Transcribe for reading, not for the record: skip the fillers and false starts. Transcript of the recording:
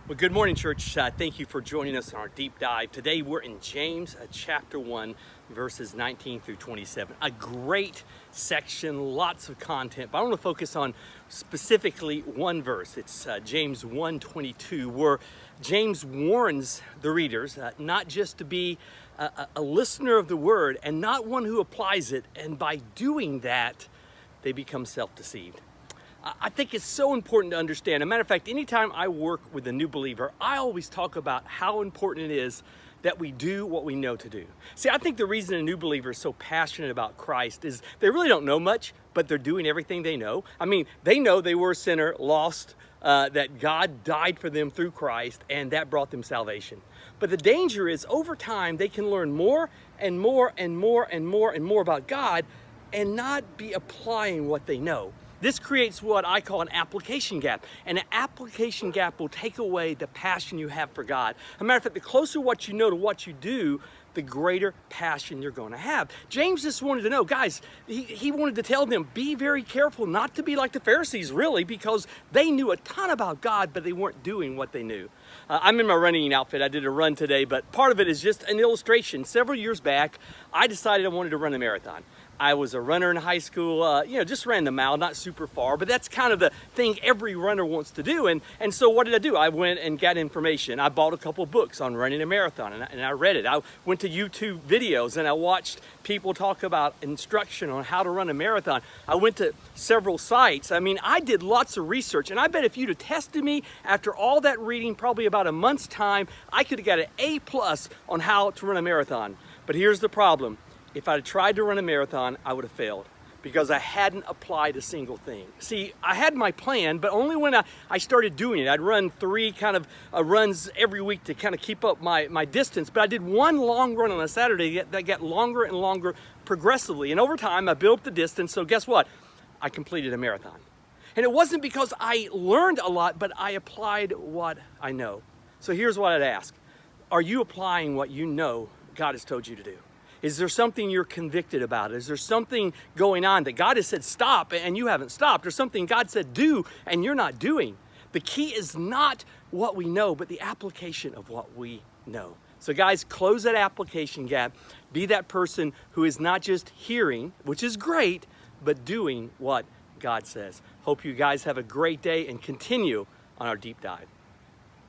Well, good morning, church. Thank you for joining us on our deep dive. Today we're in James chapter 1, verses 19 through 27. A great section, lots of content, but I want to focus on specifically one verse. It's James 1:22, where James warns the readers not just to be a listener of the word and not one who applies it, and by doing that, they become self-deceived. I think it's so important to understand. As a matter of fact, anytime I work with a new believer, I always talk about how important it is that we do what we know to do. See, I think the reason a new believer is so passionate about Christ is they really don't know much, but they're doing everything they know. I mean, they know they were a sinner, lost, that God died for them through Christ, and that brought them salvation. But the danger is over time, they can learn more and more and more and more and more about God and not be applying what they know. This creates what I call an application gap. And an application gap will take away the passion you have for God. As a matter of fact, the closer what you know to what you do, the greater passion you're going to have. James just wanted to know, guys, he wanted to tell them, be very careful not to be like the Pharisees, really, because they knew a ton about God, but they weren't doing what they knew. I'm in my running outfit. I did a run today, but part of it is just an illustration. Several years back, I decided I wanted to run a marathon. I was a runner in high school, just ran the mile, not super far, but that's kind of the thing every runner wants to do. And so what did I do? I went and got information. I bought a couple books on running a marathon, and I read it. I went to YouTube videos, and I watched people talk about instruction on how to run a marathon. I went to several sites. I mean, I did lots of research, and I bet if you'd have tested me after all that reading, probably about a month's time, I could have got an A+ on how to run a marathon. But here's the problem. If I'd tried to run a marathon, I would have failed because I hadn't applied a single thing. See, I had my plan, but only when I started doing it. I'd run 3 kind of runs every week to kind of keep up my distance, but I did one long run on a Saturday that got longer and longer progressively. And over time, I built the distance, so guess what? I completed a marathon. And it wasn't because I learned a lot, but I applied what I know. So here's what I'd ask. Are you applying what you know God has told you to do? Is there something you're convicted about? Is there something going on that God has said stop and you haven't stopped? Or something God said do and you're not doing? The key is not what we know, but the application of what we know. So guys, close that application gap. Be that person who is not just hearing, which is great, but doing what God says. Hope you guys have a great day and continue on our deep dive.